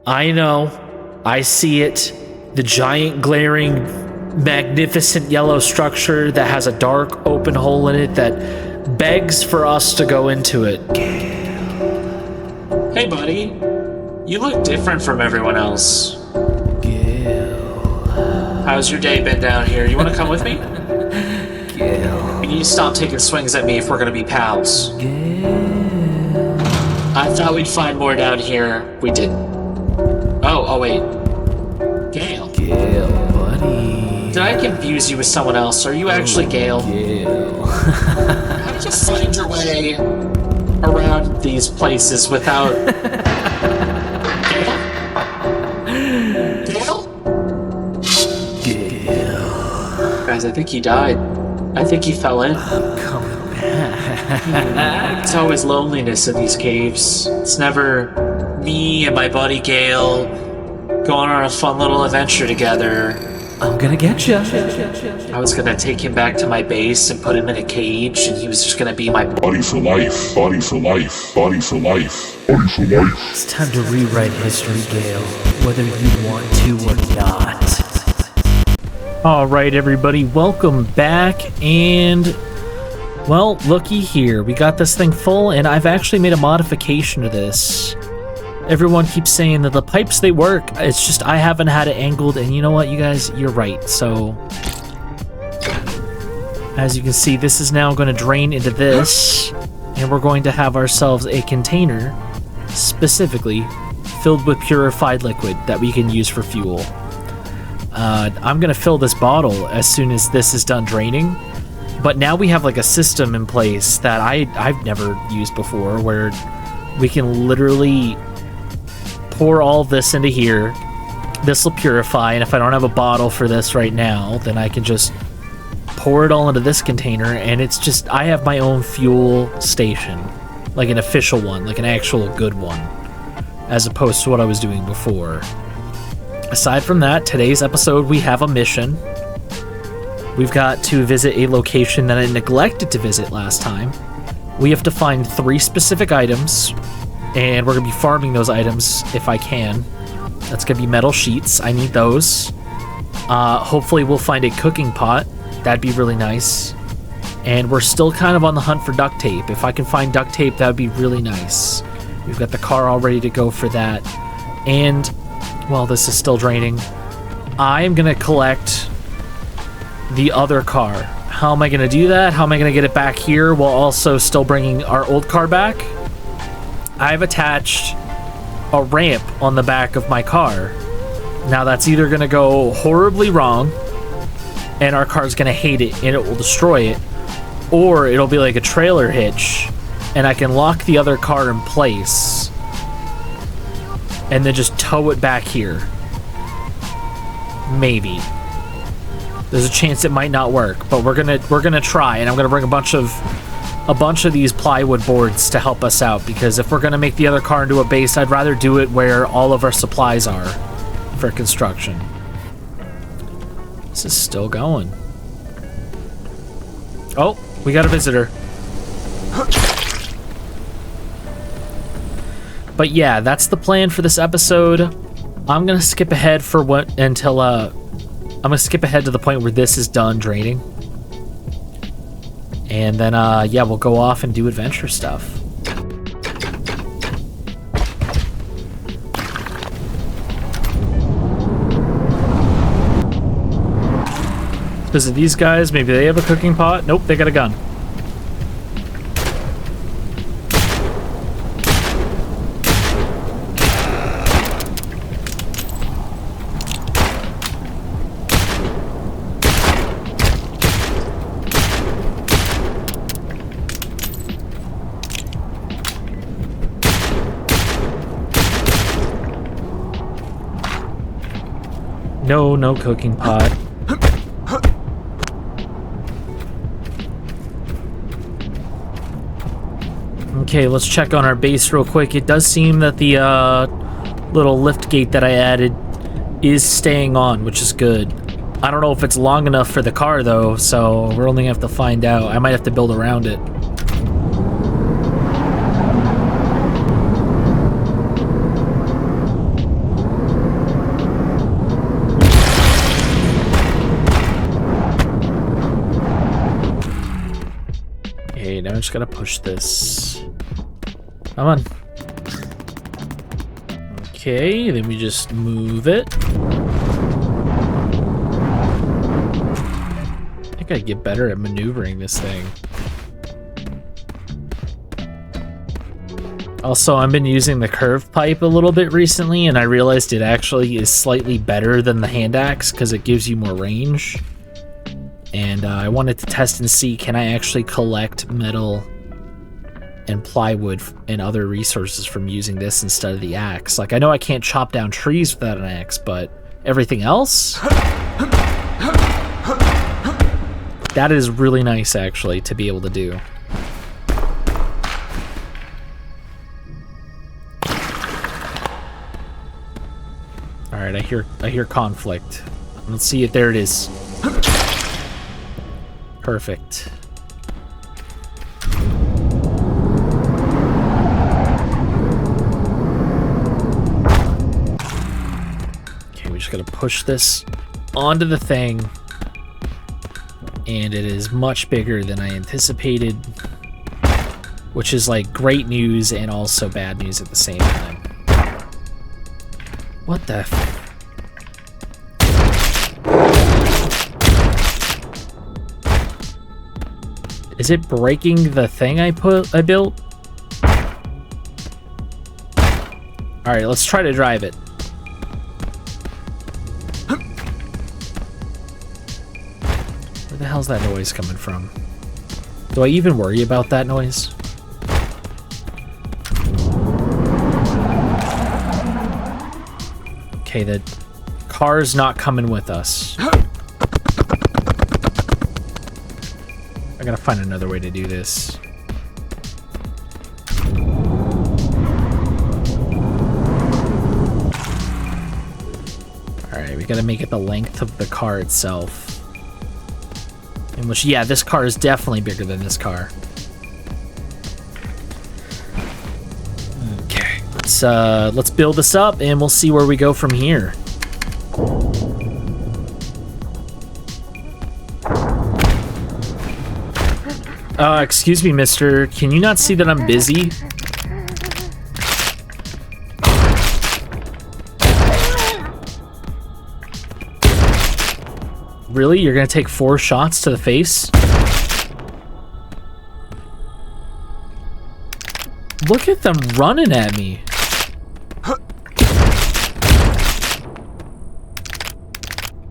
I know. I see it. The giant, glaring, magnificent yellow structure that has a dark, open hole in it that begs for us to go into it. Hey, buddy. You look different from everyone else. GALE. How's your day been down here? You want to come with me? GALE. You need to stop taking swings at me if we're going to be pals. GALE. I thought we'd find more down here. We didn't. Oh, wait. Gale. GALE, buddy. Did I confuse you with someone else? Are you actually Gale? GALE. How did you find your way around these places without... Gale? Gale? GALE. Guys, I think he died. I think he fell in. I'm coming back. It's always loneliness in these caves. It's never me and my buddy Gale going on a fun little adventure together. I'm gonna get you. I was gonna take him back to my base and put him in a cage, and he was just gonna be my body for life, body for life, body for life, body for life. It's time to rewrite history, Gale, whether you want to or not. Alright everybody, welcome back, and well, looky here, we got this thing full, and I've actually made a modification to this. Everyone keeps saying that the pipes, they work, it's just I haven't had it angled, and you know what, you guys, you're right. So as you can see, this is now going to drain into this, and we're going to have ourselves a container specifically filled with purified liquid that we can use for fuel. I'm going to fill this bottle as soon as this is done draining, but now we have like a system in place that I've never used before, where we can literally pour all of this into here. This will purify, and if I don't have a bottle for this right now, then I can just pour it all into this container, and it's just, I have my own fuel station, like an official one, like an actual good one, as opposed to what I was doing before. Aside from that, today's episode, we have a mission. We've got to visit a location that I neglected to visit last time. We have to find 3 specific items, and we're going to be farming those items if I can. That's going to be metal sheets. I need those. Hopefully we'll find a cooking pot. That'd be really nice. And we're still kind of on the hunt for duct tape. If I can find duct tape, that would be really nice. We've got the car all ready to go for that. And, well, this is still draining. I am going to collect the other car. How am I going to do that? How am I going to get it back here while also still bringing our old car back? I've attached a ramp on the back of my car. Now that's either going to go horribly wrong and our car's going to hate it and it will destroy it, or it'll be like a trailer hitch and I can lock the other car in place and then just tow it back here. Maybe. There's a chance it might not work, but we're gonna try, and I'm gonna bring a bunch of these plywood boards to help us out, because if we're gonna make the other car into a base, I'd rather do it where all of our supplies are for construction. This is still going. Oh, we got a visitor. But yeah, that's the plan for this episode. I'm gonna skip ahead for I'm gonna skip ahead to the point where this is done draining. And then, yeah, we'll go off and do adventure stuff. Visit these guys. Maybe they have a cooking pot. Nope, they got a gun. No cooking pot. Okay, let's check on our base real quick. It does seem that the little lift gate that I added is staying on, which is good. I don't know if it's long enough for the car though, so we're only gonna have to find out. I might have to build around it. gotta push this. Come on. Okay, then we just move it. I think I get better at maneuvering this thing. Also, I've been using the curved pipe a little bit recently, and I realized it actually is slightly better than the hand axe because it gives you more range. And I wanted to test and see, can I actually collect metal and plywood and other resources from using this instead of the axe? Like, I know I can't chop down trees without an axe, but everything else? That is really nice, actually, to be able to do. Alright, I hear conflict. Let's see it. There it is. Perfect. Okay, we just gotta push this onto the thing. And it is much bigger than I anticipated. Which is like great news and also bad news at the same time. What the f... Is it breaking the thing I built? Alright, let's try to drive it. Where the hell's that noise coming from? Do I even worry about that noise? Okay, the car's not coming with us. I gotta find another way to do this. Alright, we gotta make it the length of the car itself. In which, yeah, this car is definitely bigger than this car. Okay, let's build this up and we'll see where we go from here. Excuse me, mister. Can you not see that I'm busy? Really? You're gonna take 4 shots to the face? Look at them running at me.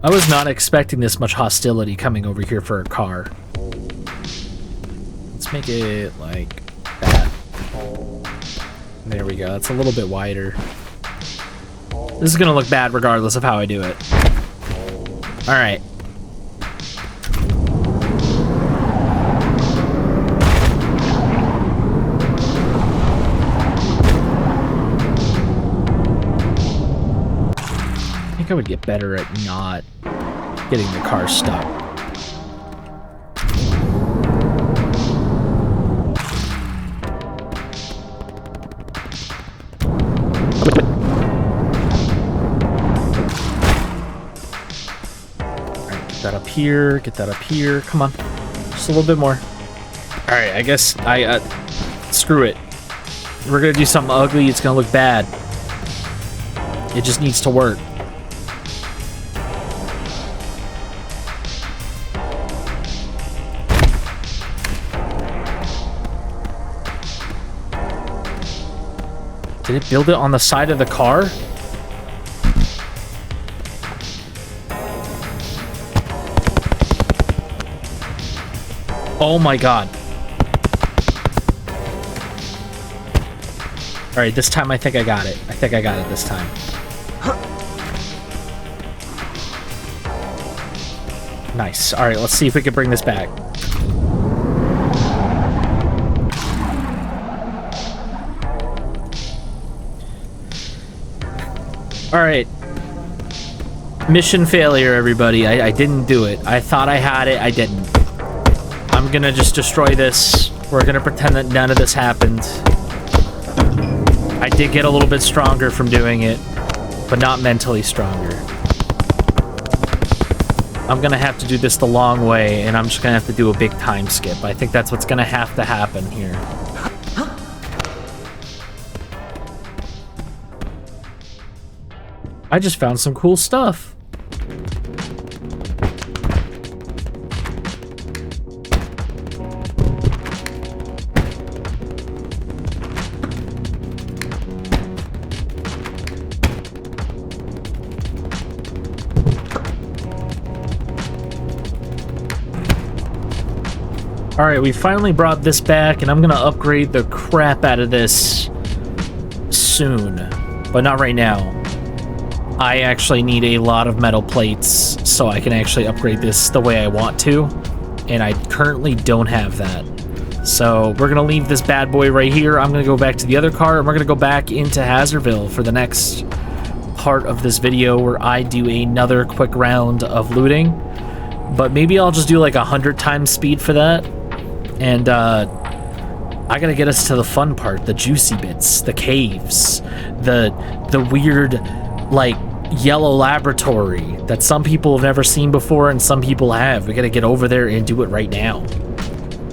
I was not expecting this much hostility coming over here for a car. Make it like that. There we go. That's a little bit wider. This is gonna look bad regardless of how I do it. All right. I think I would get better at not getting the car stuck. Here, get that up here. Come on, just a little bit more. All right, I guess screw it. We're gonna do something ugly. It's gonna look bad. It just needs to work. Did it build it on the side of the car? Oh my god. Alright, this time I think I got it. I think I got it this time. Nice. Alright, let's see if we can bring this back. Alright. Mission failure, everybody. I didn't do it. I thought I had it. I didn't. I'm gonna just destroy this. We're gonna pretend that none of this happened. I did get a little bit stronger from doing it, but not mentally stronger. I'm gonna have to do this the long way, and I'm just gonna have to do a big time skip. I think that's what's gonna have to happen here. I just found some cool stuff. Alright, we finally brought this back, and I'm gonna upgrade the crap out of this soon, but not right now. I actually need a lot of metal plates so I can actually upgrade this the way I want to, and I currently don't have that. So we're gonna leave this bad boy right here. I'm gonna go back to the other car, and we're gonna go back into Hazardville for the next part of this video where I do another quick round of looting. But maybe I'll just do like 100 times speed for that. And I gotta get us to the fun part, the juicy bits, the caves, the weird, like, yellow laboratory that some people have never seen before and some people have. We gotta get over there and do it right now.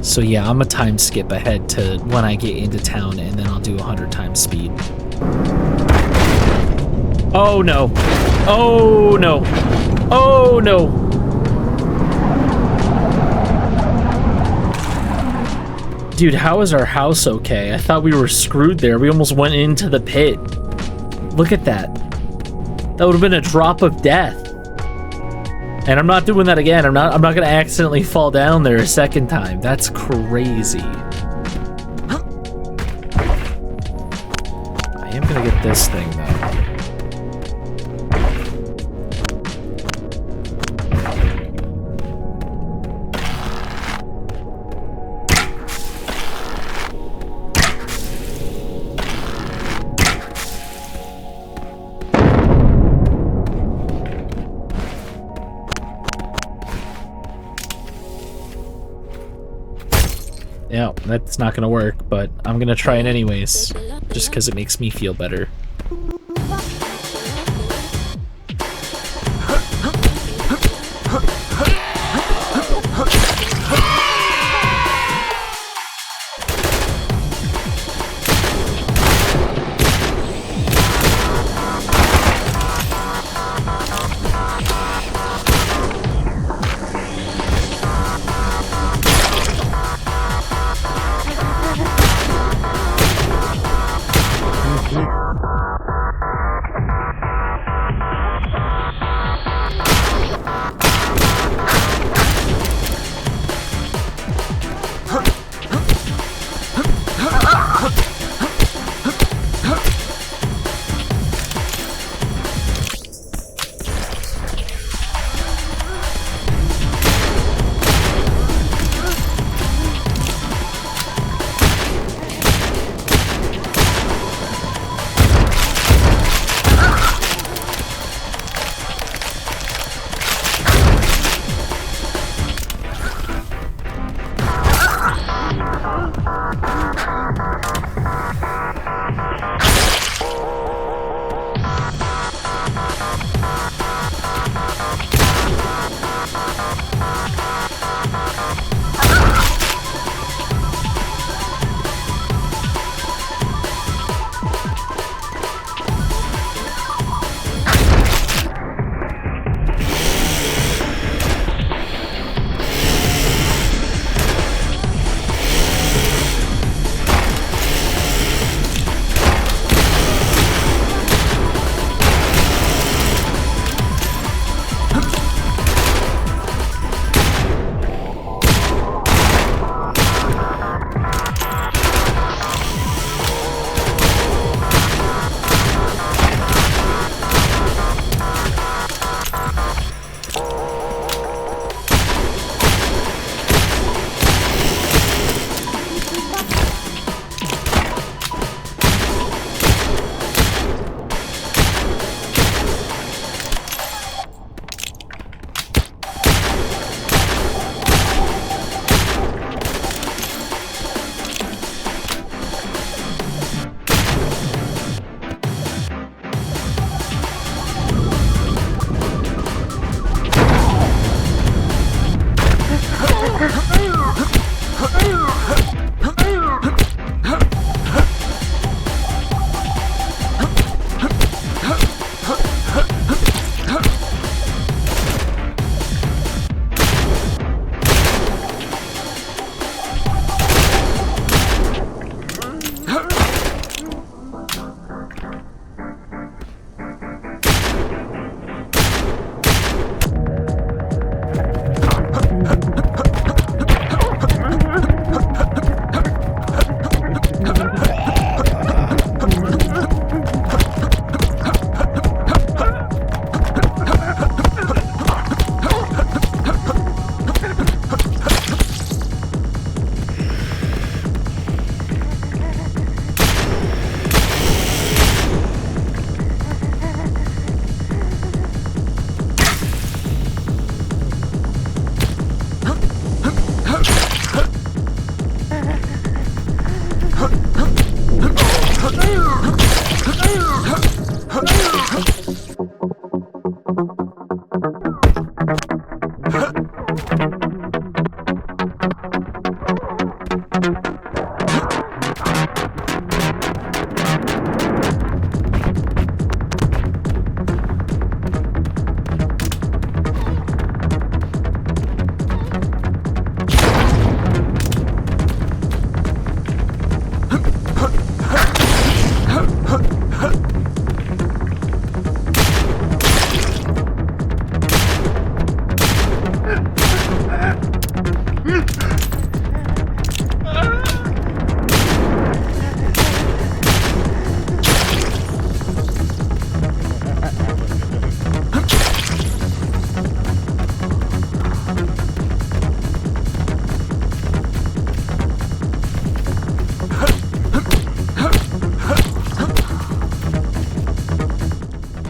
So yeah, I'm a time skip ahead to when I get into town, and then I'll do 100 times speed. Oh no. Oh no. Oh no. Dude, how is our house okay? I thought we were screwed there. We almost went into the pit. Look at that. That would have been a drop of death. And I'm not doing that again. I'm not gonna accidentally fall down there a second time. That's crazy. I am gonna get this thing though. Yeah, that's not gonna work, but I'm gonna try it anyways, just because it makes me feel better.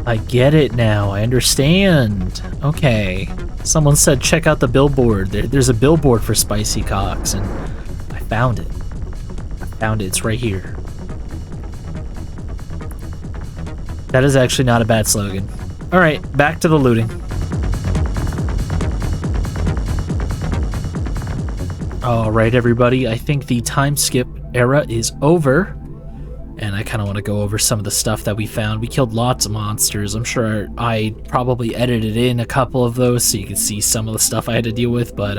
I get it now. I understand. Okay. Someone said check out the billboard. There's a billboard for Spicy Cocks, and I found it. I found it. It's right here. That is actually not a bad slogan. Alright, back to the looting. Alright, everybody. I think the time skip era is over. And I kind of want to go over some of the stuff that we found. We killed lots of monsters. I'm sure I probably edited in a couple of those so you can see some of the stuff I had to deal with. But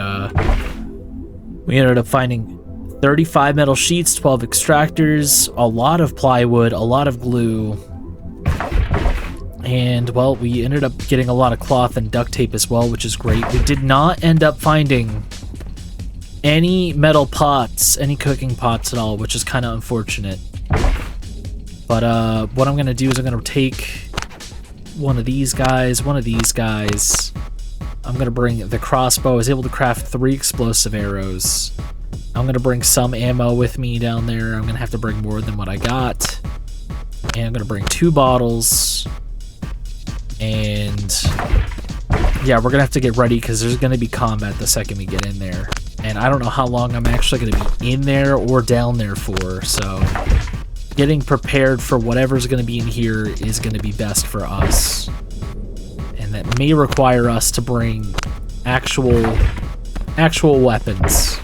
we ended up finding 35 metal sheets, 12 extractors, a lot of plywood, a lot of glue. And, well, we ended up getting a lot of cloth and duct tape as well, which is great. We did not end up finding any metal pots, any cooking pots at all, which is kind of unfortunate. But what I'm going to do is I'm going to take one of these guys. I'm going to bring the crossbow. I was able to craft 3 explosive arrows. I'm going to bring some ammo with me down there. I'm going to have to bring more than what I got. And I'm going to bring 2 bottles. And yeah, we're going to have to get ready because there's going to be combat the second we get in there. And I don't know how long I'm actually going to be in there or down there for, so getting prepared for whatever's going to be in here is going to be best for us. And that may require us to bring actual weapons.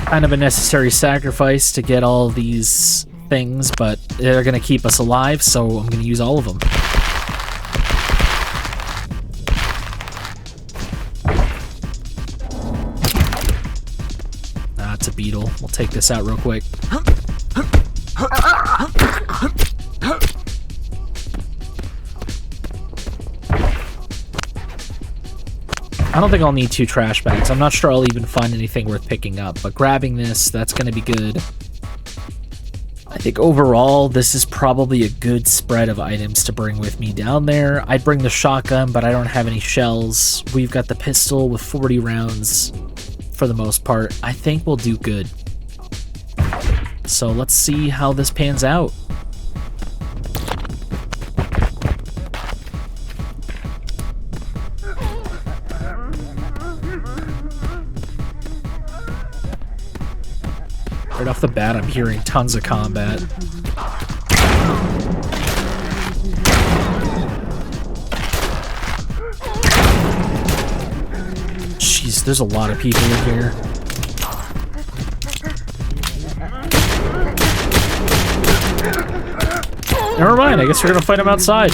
Kind of a necessary sacrifice to get all these things, but they're going to keep us alive, so I'm going to use all of them. It's a beetle. We'll take this out real quick. I don't think I'll need 2 trash bags. I'm not sure I'll even find anything worth picking up, but grabbing this, that's going to be good. I think overall, this is probably a good spread of items to bring with me down there. I'd bring the shotgun, but I don't have any shells. We've got the pistol with 40 rounds. For the most part, I think we'll do good. So let's see how this pans out. Right off the bat, I'm hearing tons of combat. Jeez, there's a lot of people in here. Never mind, I guess we're gonna fight them outside.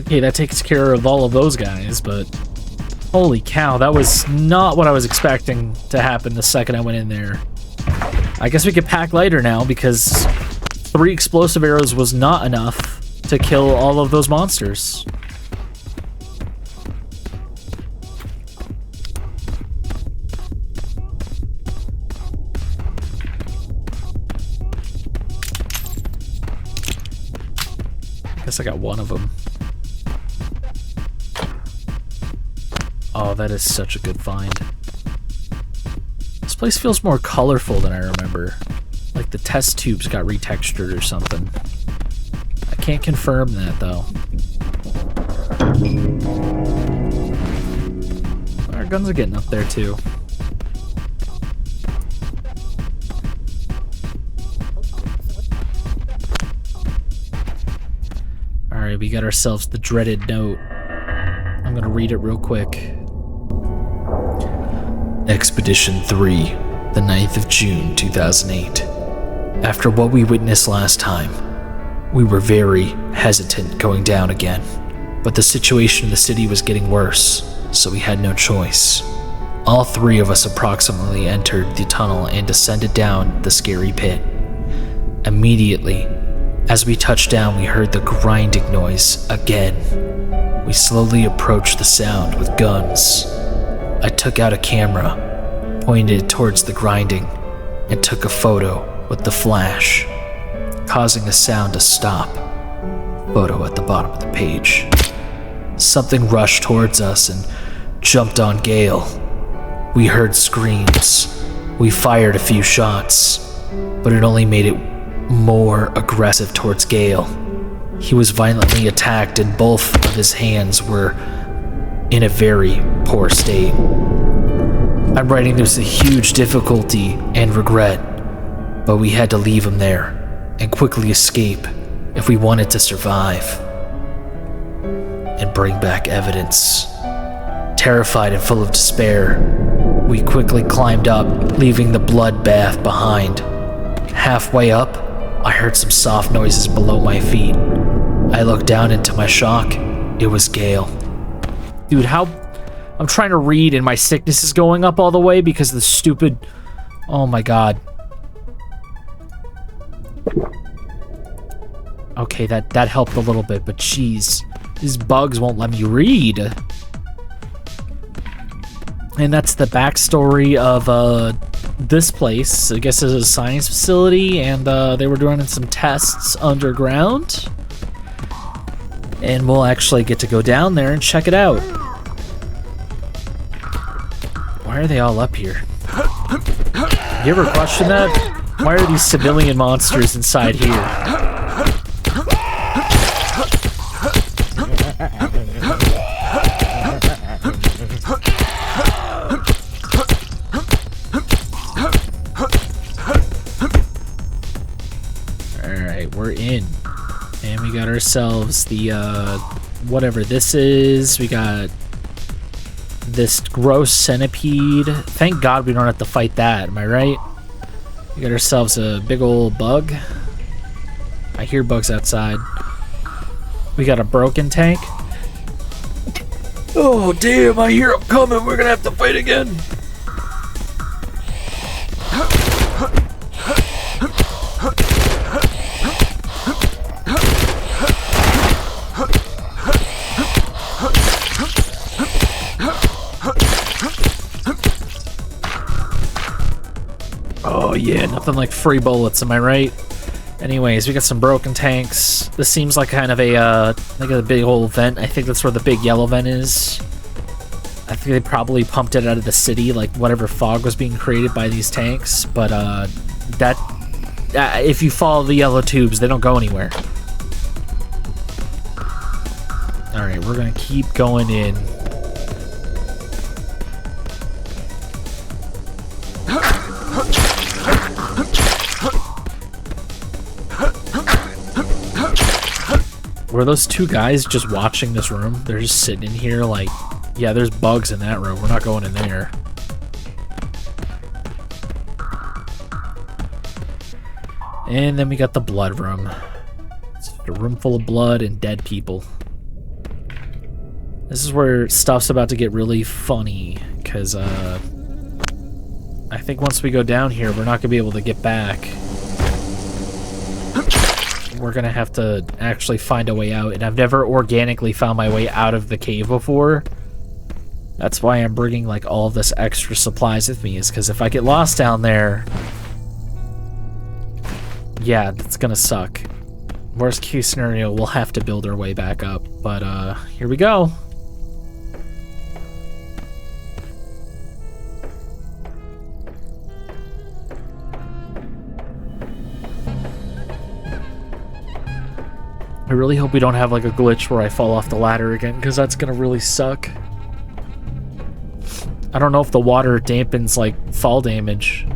Okay, that takes care of all of those guys, but holy cow, that was not what I was expecting to happen the second I went in there. I guess we could pack lighter now because 3 explosive arrows was not enough to kill all of those monsters. Guess I got one of them. Oh, that is such a good find. This place feels more colorful than I remember. Like the test tubes got retextured or something. I can't confirm that, though. Our guns are getting up there, too. Alright, we got ourselves the dreaded note. I'm gonna read it real quick. Expedition 3, the 9th of June, 2008. After what we witnessed last time, we were very hesitant going down again, but the situation in the city was getting worse, so we had no choice. All three of us approximately entered the tunnel and descended down the scary pit. Immediately, as we touched down, we heard the grinding noise again. We slowly approached the sound with guns. I took out a camera, pointed it towards the grinding, and took a photo with the flash, causing the sound to stop. Photo at the bottom of the page. Something rushed towards us and jumped on Gale. We heard screams. We fired a few shots, but it only made it more aggressive towards Gale. He was violently attacked and both of his hands were in a very poor state. I'm writing this with huge difficulty and regret, but we had to leave him there and quickly escape if we wanted to survive and bring back evidence. Terrified and full of despair, we quickly climbed up, leaving the bloodbath behind. Halfway up, I heard some soft noises below my feet. I looked down, and to my shock, it was Gale. Dude, how... I'm trying to read and my sickness is going up all the way because of the stupid... Oh my god. Okay, that helped a little bit, but jeez. These bugs won't let me read. And that's the backstory of this place. I guess it's a science facility, and they were doing some tests underground. And we'll actually get to go down there and check it out. Why are they all up here? You ever question that? Why are these civilian monsters inside here? Alright, we're in. And we got ourselves the, whatever this is. We got this gross centipede. Thank God we don't have to fight that, am I right? We got ourselves a big old bug. I hear bugs outside. We got a broken tank. Oh, damn, I hear them coming. We're gonna have to fight again. Oh yeah, nothing like free bullets, am I right? Anyways, we got some broken tanks. This seems like kind of a, like a big old vent. I think that's where the big yellow vent is. I think they probably pumped it out of the city, like whatever fog was being created by these tanks. But if you follow the yellow tubes, they don't go anywhere. Alright, we're gonna keep going in. Were those two guys just watching this room? They're just sitting in here like, yeah, there's bugs in that room. We're not going in there. And then we got the blood room. It's a room full of blood and dead people. This is where stuff's about to get really funny, because I think once we go down here, we're not going to be able to get back. We're gonna have to actually find a way out, and I've never organically found my way out of the cave before. That's why I'm bringing like all of this extra supplies with me, is because if I get lost down there, yeah, that's gonna suck. Worst case scenario, we'll have to build our way back up. But here we go. I really hope we don't have like a glitch where I fall off the ladder again, because that's gonna really suck. I don't know if the water dampens like fall damage.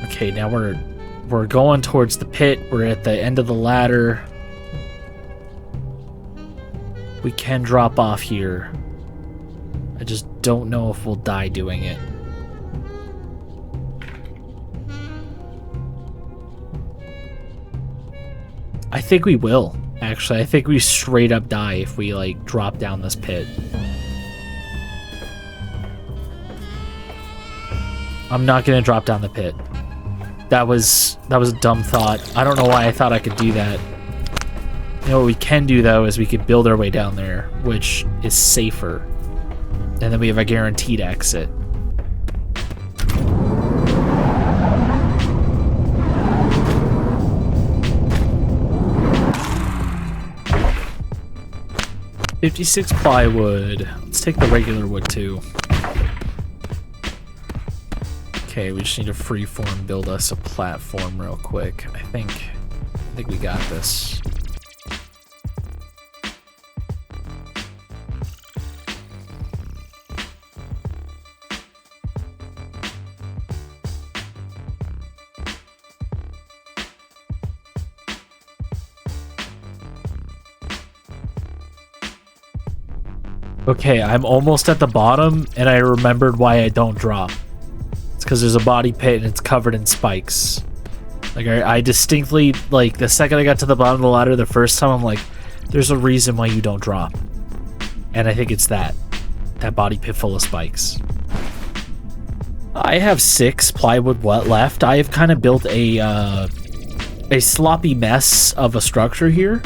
Okay, now we're going towards the pit. We're at the end of the ladder. We can drop off here. I just don't know if we'll die doing it. I think we will, actually. I think we straight up die if we, like, drop down this pit. I'm not gonna drop down the pit. That was a dumb thought. I don't know why I thought I could do that. You know what we can do, though, is we could build our way down there, which is safer. And then we have a guaranteed exit. $56 plywood. Let's take the regular wood, too. Okay, we just need to freeform build us a platform real quick. I think we got this. Okay, I'm almost at the bottom, and I remembered why I don't drop. Because there's a body pit and it's covered in spikes. Like, I distinctly, like, the second I got to the bottom of the ladder the first time, I'm like, there's a reason why you don't drop. And I think it's that body pit full of spikes. I have 6 plywood left. I have kind of built a sloppy mess of a structure here,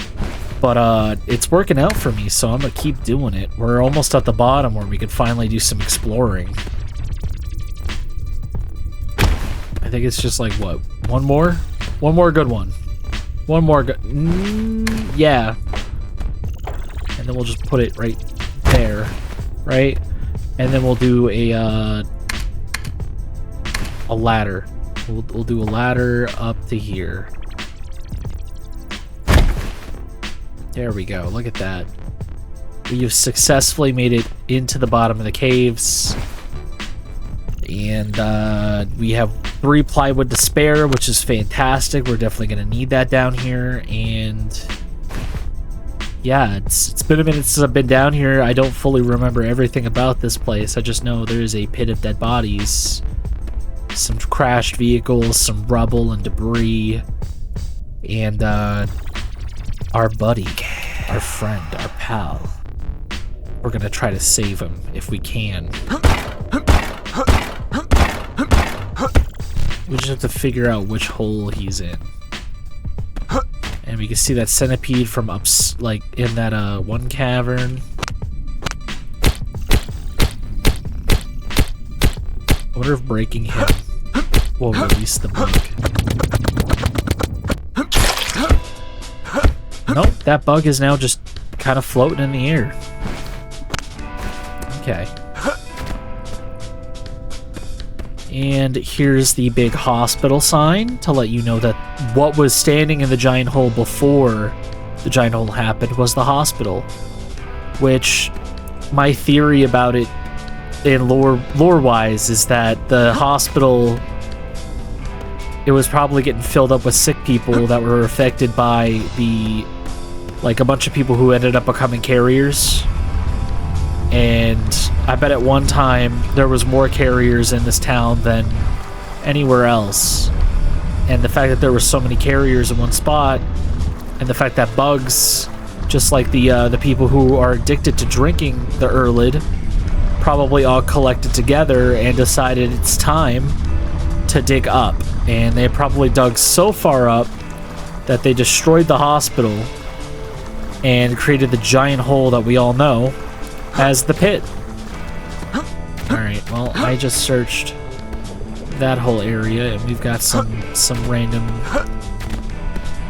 but it's working out for me, so I'm gonna keep doing it. We're almost at the bottom where we could finally do some exploring. I think it's just like, what, one more good one. One more good, yeah. And then we'll just put it right there, right? And then we'll do a ladder. We'll do a ladder up to here. There we go, look at that. We have successfully made it into the bottom of the caves. And we have 3 plywood to spare, which is fantastic. We're definitely going to need that down here. And yeah, it's been a minute since I've been down here. I don't fully remember everything about this place. I just know there's a pit of dead bodies, some crashed vehicles, some rubble and debris, and our buddy, our friend, our pal. We're going to try to save him if we can. We just have to figure out which hole he's in. And we can see that centipede from like in that one cavern. I wonder if breaking him will release the bug. Nope, that bug is now just kind of floating in the air. Okay. And here's the big hospital sign to let you know that what was standing in the giant hole before the giant hole happened was the hospital. Which, my theory about it in lore-wise is that the hospital, it was probably getting filled up with sick people that were affected by like a bunch of people who ended up becoming carriers. And I bet at one time there was more carriers in this town than anywhere else. And the fact that there were so many carriers in one spot, and the fact that bugs, just like the people who are addicted to drinking the Erlid, probably all collected together and decided it's time to dig up, and they probably dug so far up that they destroyed the hospital and created the giant hole that we all know as the pit. Alright, well, I just searched that whole area, and we've got some random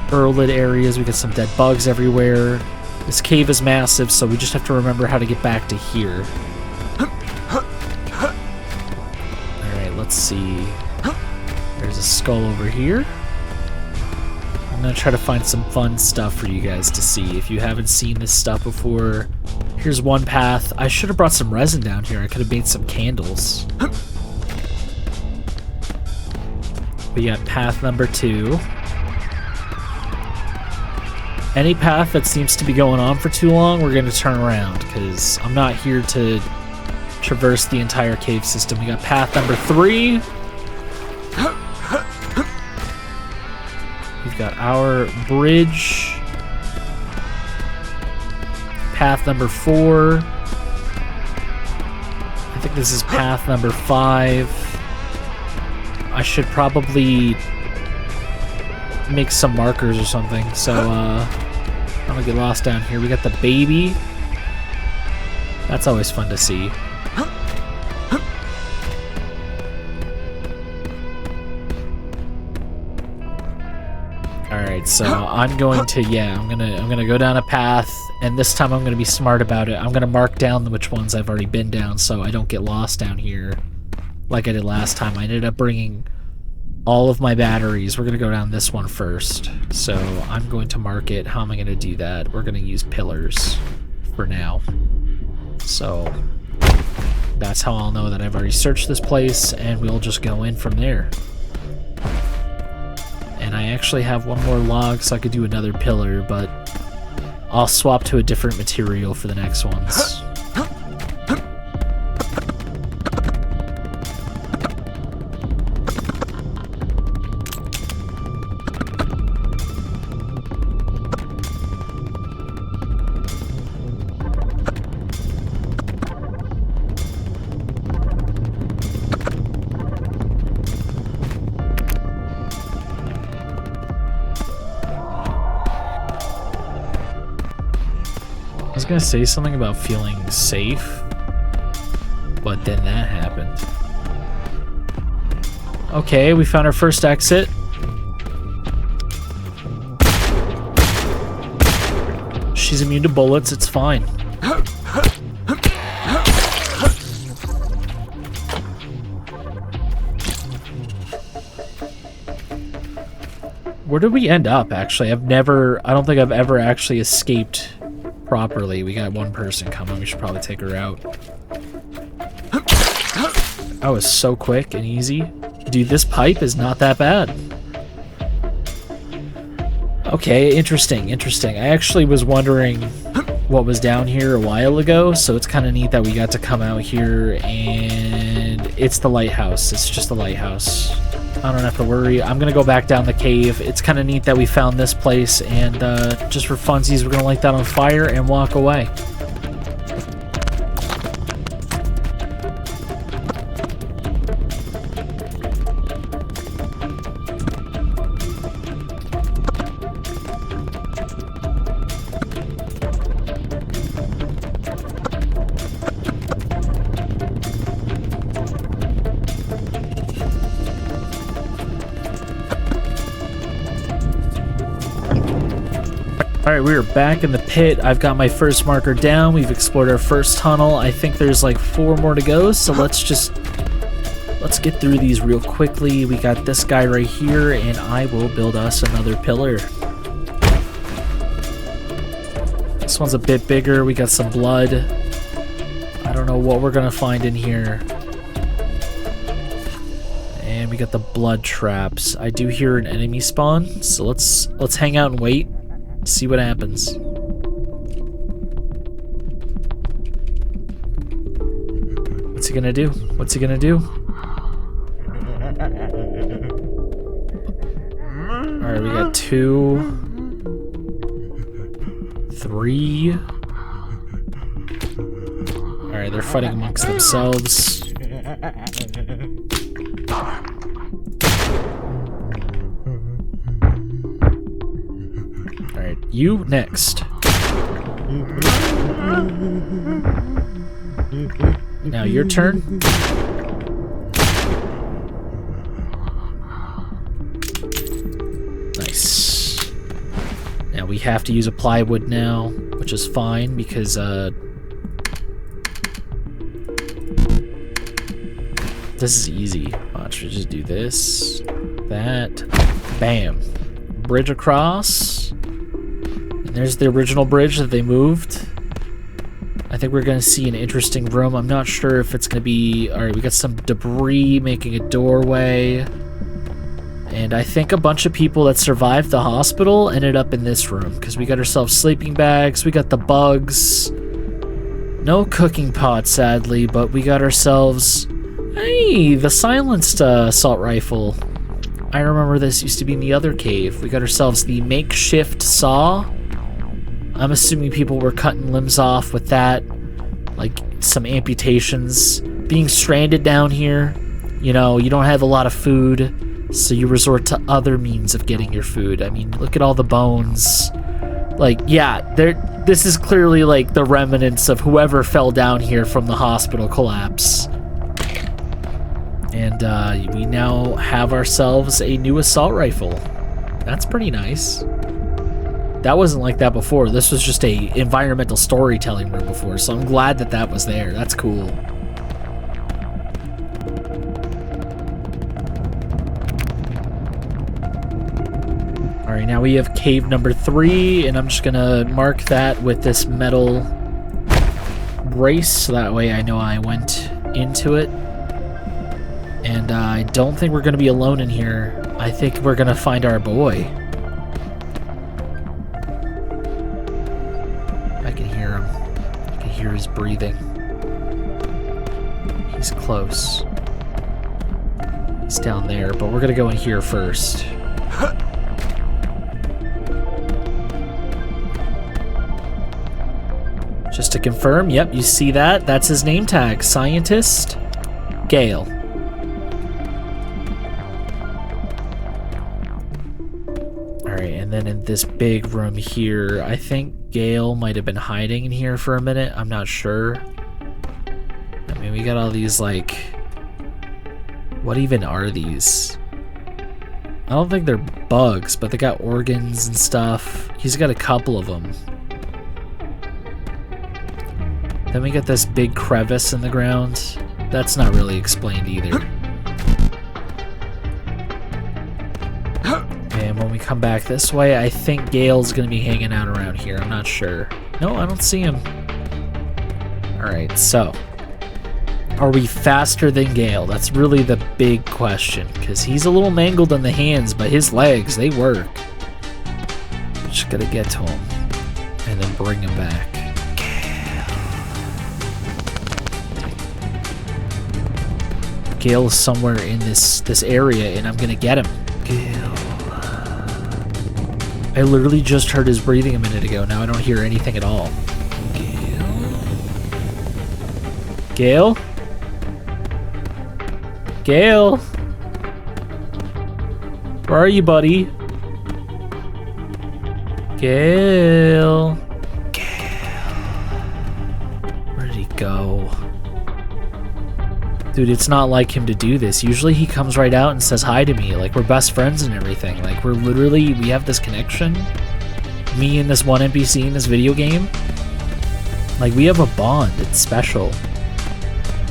Earlid areas. We got some dead bugs everywhere. This cave is massive, so we just have to remember how to get back to here. Alright, let's see. There's a skull over here. I'm gonna try to find some fun stuff for you guys to see. If you haven't seen this stuff before, here's one path. I should have brought some resin down here. I could have made some candles. We got path number 2. Any path that seems to be going on for too long, we're gonna turn around, because I'm not here to traverse the entire cave system. We got path number 3. We've got our bridge. Path number 4. I think this is path number 5. I should probably make some markers or something, so I'm gonna get lost down here. We got the baby. That's always fun to see. Alright, so I'm going to, I'm gonna go down a path, and this time I'm gonna be smart about it. I'm gonna mark down which ones I've already been down so I don't get lost down here like I did last time. I ended up bringing all of my batteries. We're gonna go down this one first. So I'm going to mark it. How am I gonna do that? We're gonna use pillars for now. So that's how I'll know that I've already searched this place, and we'll just go in from there. And I actually have one more log, so I could do another pillar, but I'll swap to a different material for the next ones. I was gonna say something about feeling safe, but then that happened. Okay, we found our first exit. She's immune to bullets, it's fine. Where did we end up, actually? I don't think I've ever actually escaped properly. We got one person coming. We should probably take her out. That was so quick and easy. Dude, this pipe is not that bad. Okay, interesting. I actually was wondering what was down here a while ago, so it's kind of neat that we got to come out here, and it's the lighthouse. It's just the lighthouse. I don't have to worry. I'm gonna go back down the cave. It's kind of neat that we found this place, and just for funsies, we're gonna light that on fire and walk away. Alright, we are back in the pit. I've got my first marker down. We've explored our first tunnel. I think there's like 4 more to go, so let's get through these real quickly. We got this guy right here, and I will build us another pillar. This one's a bit bigger. We got some blood. I don't know what we're gonna find in here. And we got the blood traps. I do hear an enemy spawn, so let's hang out and wait. See what happens. What's he gonna do? What's he gonna do? Alright, we got 2, 3. Alright, they're fighting amongst themselves. Alright, you next. Now your turn. Nice. Now we have to use a plywood now, which is fine because this is easy. Watch, we just do this, that, bam. Bridge across. And there's the original bridge that they moved. I think we're going to see an interesting room. I'm not sure if it's going to be... Alright, we got some debris making a doorway. And I think a bunch of people that survived the hospital ended up in this room. Because we got ourselves sleeping bags. We got the bugs. No cooking pot, sadly. But we got ourselves... Hey, the silenced assault rifle. I remember this used to be in the other cave. We got ourselves the makeshift saw. I'm assuming people were cutting limbs off with that. Like, some amputations. Being stranded down here. You know, you don't have a lot of food. So you resort to other means of getting your food. I mean, look at all the bones. Like, yeah, this is clearly, like, the remnants of whoever fell down here from the hospital collapse. And we now have ourselves a new assault rifle. That's pretty nice. That wasn't like that before. This was just a environmental storytelling room before, so I'm glad that that was there. That's cool. Alright, now we have cave number 3, and I'm just gonna mark that with this metal brace, so that way I know I went into it. And I don't think we're gonna be alone in here. I think we're gonna find our boy. I can hear him. I can hear his breathing. He's close. He's down there, but we're gonna go in here first. Just to confirm, yep, you see that? That's his name tag. Scientist GALE. And then in this big room here, I think GALE might have been hiding in here for a minute. I'm not sure. I mean, we got all these, like... What even are these? I don't think they're bugs, but they got organs and stuff. He's got a couple of them. Then we got this big crevice in the ground. That's not really explained either. And when we come back this way, I think GALE's gonna be hanging out around here. I'm not sure. No, I don't see him. Alright, so. Are we faster than GALE? That's really the big question. Because he's a little mangled on the hands, but his legs, they work. Just gotta get to him. And then bring him back. GALE is somewhere in this area, and I'm gonna get him. GALE. I literally just heard his breathing a minute ago. Now I don't hear anything at all. GALE? GALE? Where are you, buddy? GALE? Where did he go? Dude, it's not like him to do this. Usually he comes right out and says hi to me. Like, we're best friends and everything. Like, we have this connection. Me and this one NPC in this video game. Like, we have a bond. It's special.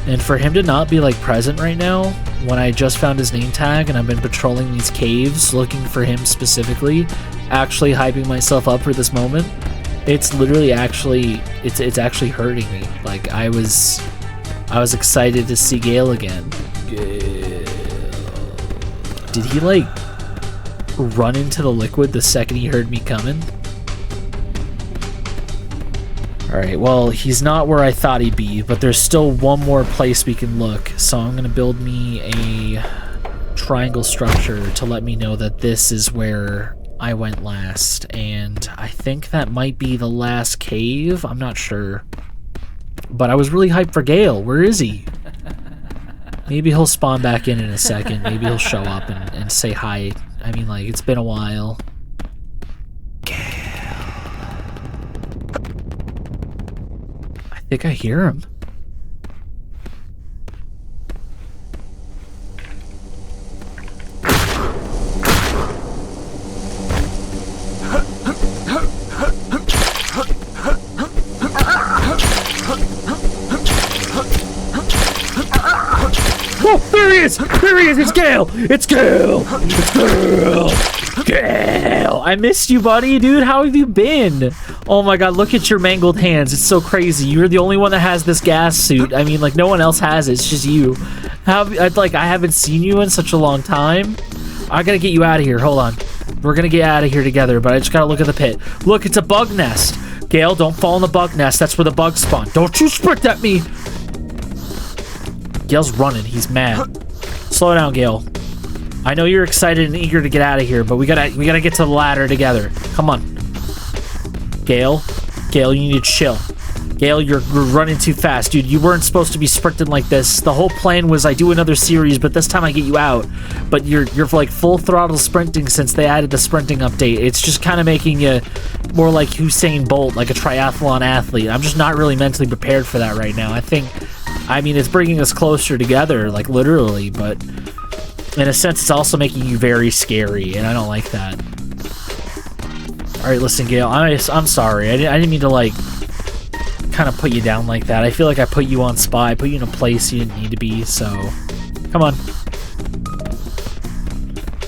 And for him to not be, like, present right now, when I just found his name tag and I've been patrolling these caves looking for him specifically, actually hyping myself up for this moment, it's literally actually, it's actually hurting me. Like, I was excited to see GALE again. GALE. Did he, like, run into the liquid the second he heard me coming? Alright, well, he's not where I thought he'd be, but there's still one more place we can look. So I'm gonna build me a triangle structure to let me know that this is where I went last. And I think that might be the last cave. I'm not sure. But I was really hyped for GALE. Where is he? Maybe he'll spawn back in a second. Maybe he'll show up and say hi. I mean, like, it's been a while. GALE. think I hear him. Oh, there he is! There he is! It's Gale! It's Gale! It's Gale! Gale! I missed you, buddy, dude. How have you been? Oh my god, look at your mangled hands. It's so crazy. You're the only one that has this gas suit. I mean, like, no one else has it. It's just you. I haven't seen you in such a long time. I gotta get you out of here. Hold on. We're gonna get out of here together, but I just gotta look at the pit. Look, it's a bug nest. Gale, don't fall in the bug nest. That's where the bugs spawn. Don't you sprint at me! Gale's running. He's mad. Slow down, Gale. I know you're excited and eager to get out of here, but we gotta get to the ladder together. Come on. Gale, you need to chill. Gale, you're running too fast, dude. You weren't supposed to be sprinting like this. The whole plan was I do another series, but this time I get you out. But you're like full throttle sprinting since they added the sprinting update. It's just kind of making you more like Usain Bolt, like a triathlon athlete. I'm just not really mentally prepared for that right now. I mean, it's bringing us closer together, like literally, but in a sense, it's also making you very scary, and I don't like that. All right, listen, Gale, I'm sorry. I didn't mean to, like, kind of put you down like that. I feel like I put you on spy. I put you in a place you didn't need to be, so come on.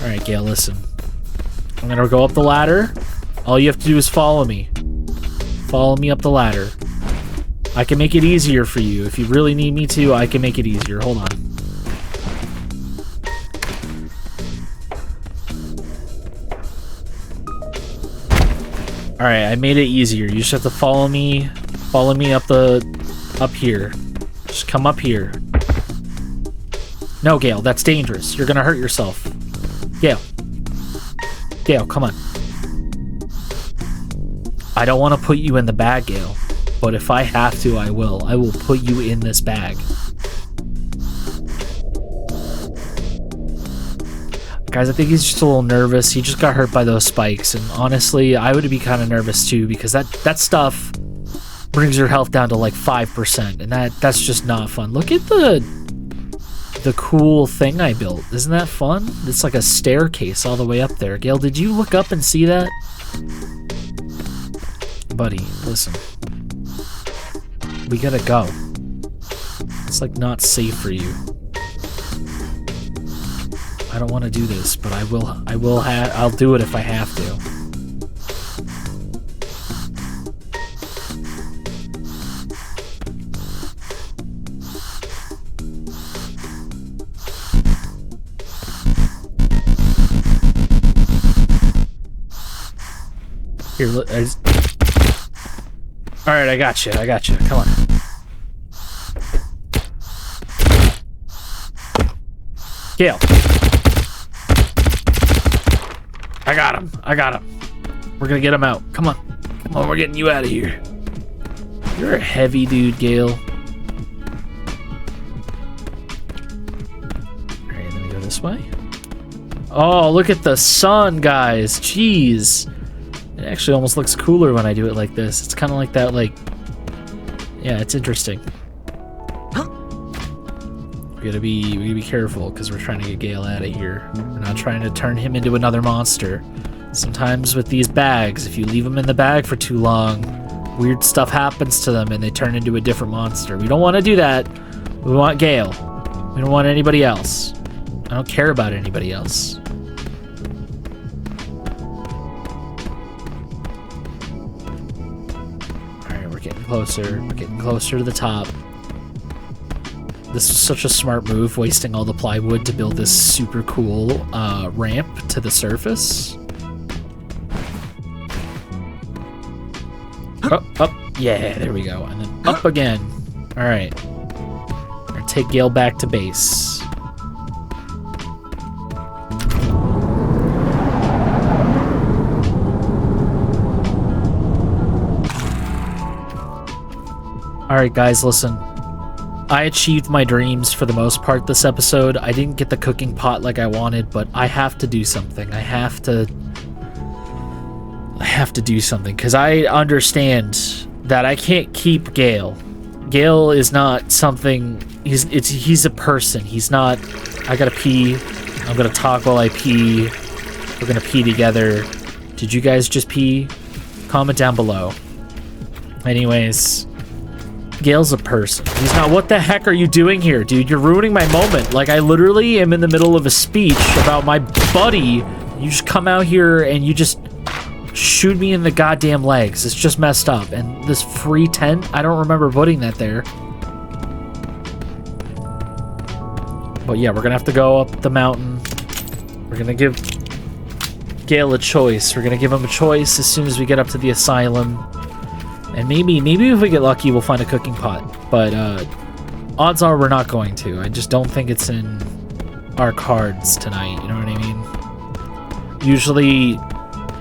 All right, Gale, listen. I'm going to go up the ladder. All you have to do is follow me. Follow me up the ladder. I can make it easier for you. If you really need me to, I can make it easier. Hold on. Alright, I made it easier. You just have to follow me up here. Just come up here. No, Gale, that's dangerous. You're gonna hurt yourself. Gale. Gale, come on. I don't want to put you in the bag, Gale. But if I have to, I will. I will put you in this bag. Guys, I think he's just a little nervous. He just got hurt by those spikes. And honestly, I would be kind of nervous too, because that stuff brings your health down to like 5%. And that's just not fun. Look at the cool thing I built. Isn't that fun? It's like a staircase all the way up there. Gale, did you look up and see that? Buddy, listen. We gotta go. It's like not safe for you. I don't want to do this, but I'll do it if I have to. Here, all right, I got you. Come on. Gale. I got him. We're gonna get him out. Come on, we're getting you out of here. You're a heavy dude, Gale. Alright, let me go this way. Oh, look at the sun, guys. Jeez. It actually almost looks cooler when I do it like this. It's kind of like that, like... Yeah, it's interesting. We gotta be careful, because we're trying to get Gale out of here. We're not trying to turn him into another monster. Sometimes with these bags, if you leave them in the bag for too long, weird stuff happens to them and they turn into a different monster. We don't want to do that. We want Gale. We don't want anybody else. I don't care about anybody else. Alright, we're getting closer. We're getting closer to the top. This was such a smart move, wasting all the plywood to build this super cool ramp to the surface. Up. Yeah, there we go. And then up again. Alright. We're gonna take Gale back to base. Alright, guys, listen. I achieved my dreams for the most part this episode. I didn't get the cooking pot like I wanted, but I have to do something. I have to do something, because I understand that I can't keep Gale. Gale is not something. He's a person. He's not. I gotta pee. I'm gonna talk while I pee. We're gonna pee together. Did you guys just pee? Comment down below. Anyways, Gale's a person. He's not. What the heck are you doing here, dude? You're ruining my moment. Like, I literally am in the middle of a speech about my buddy. You just come out here and you just shoot me in the goddamn legs. It's just messed up. And this free tent, I don't remember putting that there. But yeah, we're gonna have to go up the mountain. We're gonna give Gale a choice. We're gonna give him a choice as soon as we get up to the asylum. And maybe if we get lucky, we'll find a cooking pot. But odds are we're not going to. I just don't think it's in our cards tonight. You know what I mean? Usually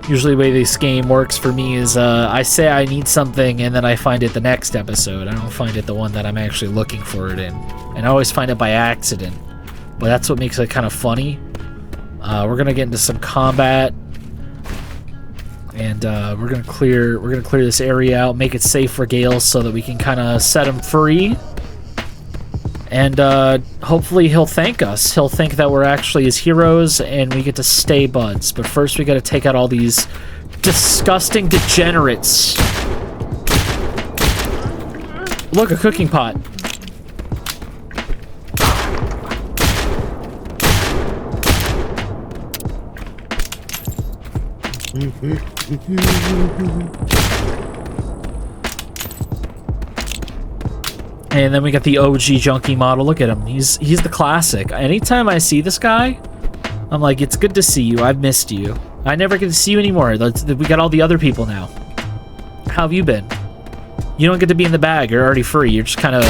the way this game works for me is I say I need something and then I find it the next episode. I don't find it the one that I'm actually looking for it in. And I always find it by accident. But that's what makes it kind of funny. We're gonna get into some combat. And we're gonna clear this area out, make it safe for Gale so that we can kind of set him free. And hopefully he'll thank us. He'll think that we're actually his heroes and we get to stay buds. But first we gotta take out all these disgusting degenerates. Look, a cooking pot. And then we got the OG junkie model. Look at him. He's the classic. Anytime I see this guy, I'm like, it's good to see you. I've missed you. I never get to see you anymore. We got all the other people now. How have you been? You don't get to be in the bag. You're already free. You're just kind of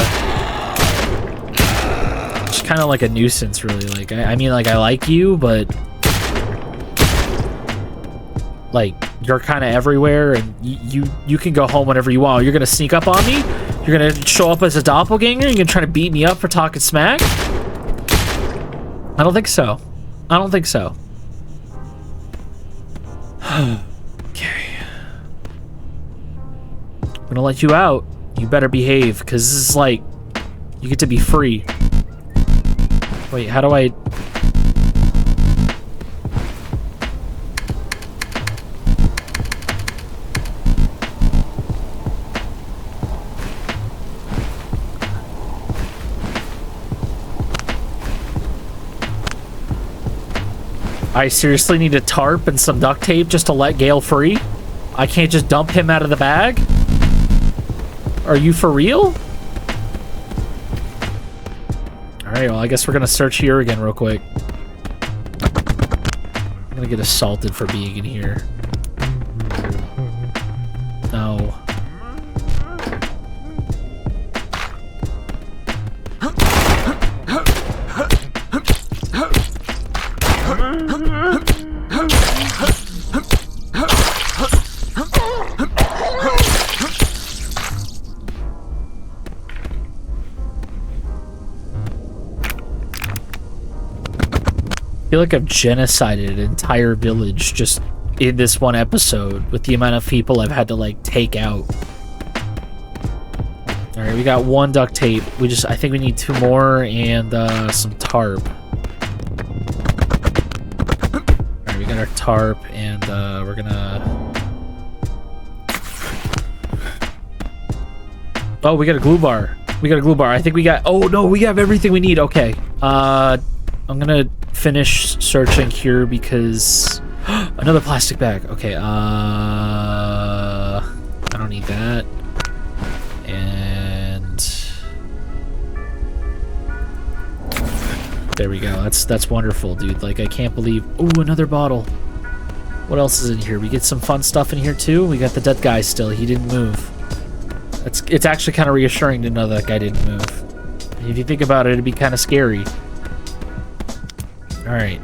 like a nuisance, really. Like, I mean, like, I like you, but like, you're kind of everywhere, and you can go home whenever you want. You're gonna sneak up on me? You're gonna show up as a doppelganger? You're gonna try to beat me up for talking smack? I don't think so. I don't think so. Okay. I'm gonna let you out. You better behave, because this is like, you get to be free. Wait, how do I... I seriously need a tarp and some duct tape just to let Gale free? I can't just dump him out of the bag? Are you for real? Alright, well, I guess we're gonna search here again real quick. I'm gonna get assaulted for being in here. No. I feel like I've genocided an entire village just in this one episode with the amount of people I've had to, like, take out. Alright, we got one duct tape. I think we need 2 more and some tarp. Alright, we got our tarp and we're gonna... Oh, we got a glue bar. We got a glue bar. I think we got... Oh, no, we have everything we need. Okay. I'm gonna finish searching here because... Another plastic bag. Okay, I don't need that. And... There we go. That's wonderful, dude. Like, I can't believe... Ooh, another bottle. What else is in here? We get some fun stuff in here, too. We got the dead guy still. He didn't move. It's actually kind of reassuring to know that guy didn't move. If you think about it, it'd be kind of scary. Alright.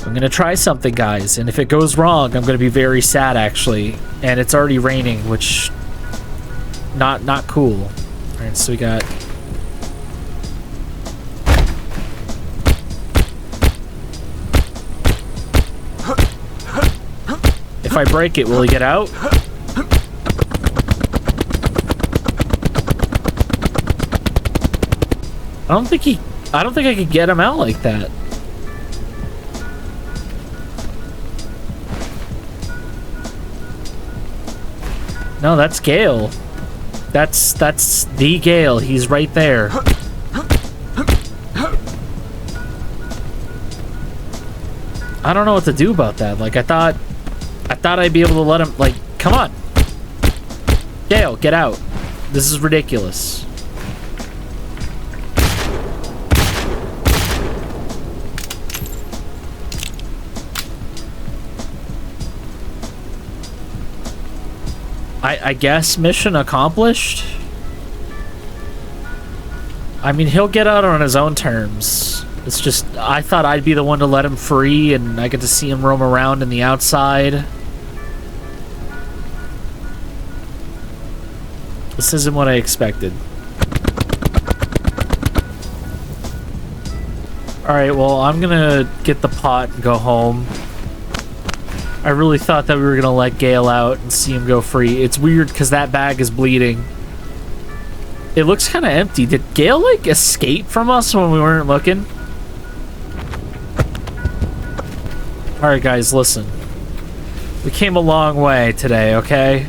I'm gonna try something, guys, and if it goes wrong, I'm gonna be very sad, actually. And it's already raining, which... Not cool. Alright, so we got... If I break it, will he get out? I don't think I could get him out like that. No, that's Gale. That's the Gale. He's right there. I don't know what to do about that. Like, I thought I'd be able to let him, like, come on. Gale, get out. This is ridiculous. I guess mission accomplished? I mean, he'll get out on his own terms. It's just, I thought I'd be the one to let him free, and I get to see him roam around in the outside. This isn't what I expected. Alright, well, I'm gonna get the pot and go home. I really thought that we were gonna let Gale out and see him go free. It's weird because that bag is bleeding. It looks kind of empty. Did Gale, like, escape from us when we weren't looking? Alright, guys, listen. We came a long way today, okay?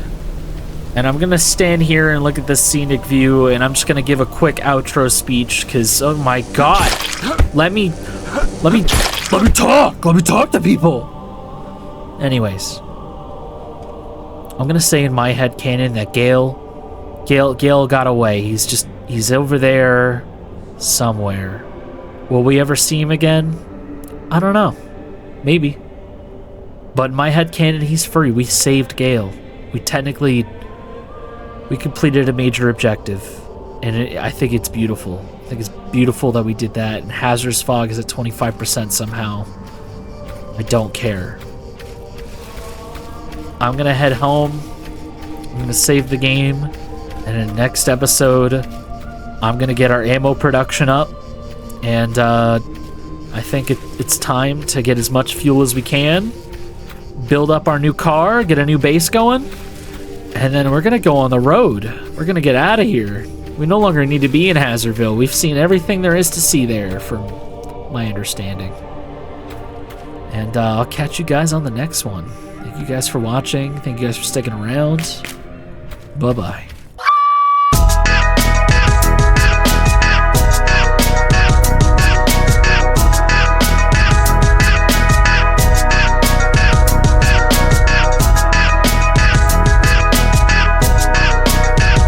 And I'm gonna stand here and look at this scenic view, and I'm just gonna give a quick outro speech, because, oh my god! Let me talk to people! Anyways, I'm gonna say in my head canon that Gale got away. He's over there somewhere. Will we ever see him again? I don't know. Maybe. But in my head canon, he's free. We saved Gale. We completed a major objective, and I think it's beautiful. I think it's beautiful that we did that, and Hazardous Fog is at 25% somehow. I don't care. I'm gonna head home. I'm gonna save the game, and in the next episode, I'm gonna get our ammo production up, and I think it's time to get as much fuel as we can, build up our new car, get a new base going, and then we're gonna go on the road. We're gonna get out of here. We no longer need to be in Hazardville. We've seen everything there is to see there, from my understanding. And I'll catch you guys on the next one. Thank you guys for watching. Thank you guys for sticking around. Bye-bye.